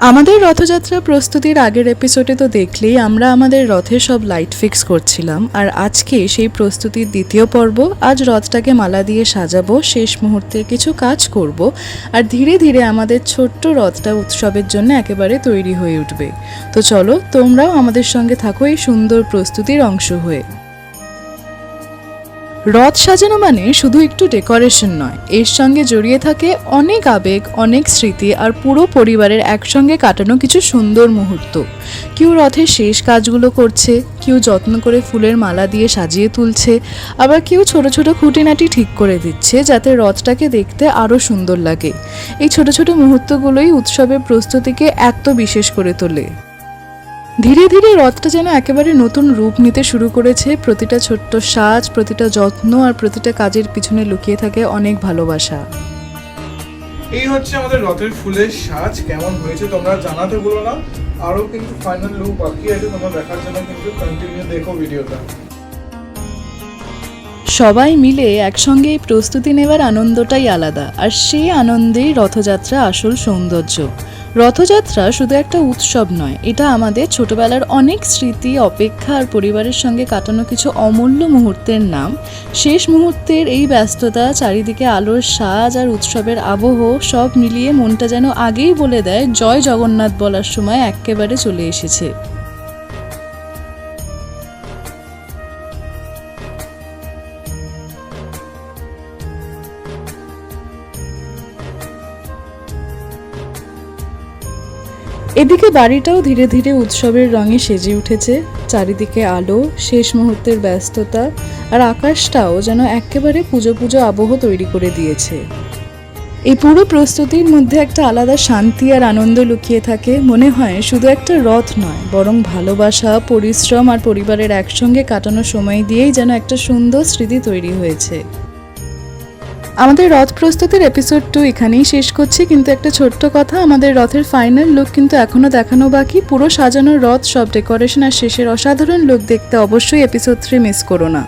আমাদের রথযাত্রা প্রস্তুতির আগের এপিসোডে তো দেখলেই আমরা আমাদের রথের সব লাইট ফিক্স করছিলাম, আর আজকে সেই প্রস্তুতির দ্বিতীয় পর্ব। আজ রথটাকে মালা দিয়ে সাজাবো, শেষ মুহূর্তের কিছু কাজ করব, আর ধীরে ধীরে আমাদের ছোট্ট রথটা উৎসবের জন্য একেবারে তৈরি হয়ে উঠবে। তো চলো তোমরাও আমাদের সঙ্গে থাকো এই সুন্দর প্রস্তুতির অংশ হয়ে। রথ সাজানো মানে শুধু একটু ডেকোরেশন নয়, এর সঙ্গে জড়িয়ে থাকে অনেক আবেগ, অনেক স্মৃতি, আর পুরো পরিবারের একসঙ্গে কাটানো কিছু সুন্দর মুহূর্ত। কেউ রথের শেষ কাজগুলো করছে, কেউ যত্ন করে ফুলের মালা দিয়ে সাজিয়ে তুলছে, আবার কেউ ছোট ছোট খুঁটিনাটি ঠিক করে দিচ্ছে যাতে রথটাকে দেখতে আরও সুন্দর লাগে। এই ছোট ছোট মুহূর্তগুলোই উৎসবের প্রস্তুতিকে এত বিশেষ করে তোলে। ধীরে ধীরে রথটা যেন একেবারে নতুন রূপ নিতে শুরু করেছে। প্রতিটা ছোট্ট সাজ, প্রতিটা যত্ন আর প্রতিটা কাজের পিছনে লুকিয়ে থাকে অনেক ভালোবাসা। এই হচ্ছে আমাদের রথের ফুলের সাজ। কেমন হয়েছে তোমরা জানাতে ভুলো না। আরো কিন্তু ফাইনাল লুক বাকি আছে, তোমরা দেখার জন্য কিন্তু কন্টিনিউ দেখো ভিডিওটা। সবাই মিলে একসঙ্গে এই প্রস্তুতি নেওয়ার আনন্দটাই আলাদা, আর সেই আনন্দেই রথযাত্রা আসল সৌন্দর্য। রথযাত্রা শুধু একটা উৎসব নয়, এটা আমাদের ছোটবেলার অনেক স্মৃতি, অপেক্ষা আর পরিবারের সঙ্গে কাটানো কিছু অমূল্য মুহূর্তের নাম। শেষ মুহূর্তের এই ব্যস্ততা, চারিদিকে আলোর সাজ আর উৎসবের আবহ সব মিলিয়ে মনটা যেন আগেই বলে দেয় জয় জগন্নাথ বলার সময় একেবারে চলে এসেছে। এদিকে বাড়িটাও ধীরে ধীরে উৎসবের রঙে সেজে উঠেছে। চারিদিকে আলো, শেষ মুহূর্তের ব্যস্ততা, আর আকাশটাও যেন একেবারে পুজো পুজো আবহ তৈরি করে দিয়েছে। এই পুরো প্রস্তুতির মধ্যে একটা আলাদা শান্তি আর আনন্দ লুকিয়ে থাকে। মনে হয় শুধু একটা রথ নয়, বরং ভালোবাসা, পরিশ্রম আর পরিবারের একসঙ্গে কাটানো সময় দিয়েই যেন একটা সুন্দর স্মৃতি তৈরি হয়েছে। আমাদের রথ প্রস্তুতির এপিসোড 2 এখানেই শেষ করছি, কিন্তু একটা ছোট্ট কথা, আমাদের রথের ফাইনাল লুক কিন্তু এখনও দেখানো বাকি। পুরো সাজানো রথ, সব ডেকোরেশন আর শেষের অসাধারণ লুক দেখতে অবশ্যই এপিসোড 3 মিস করো না।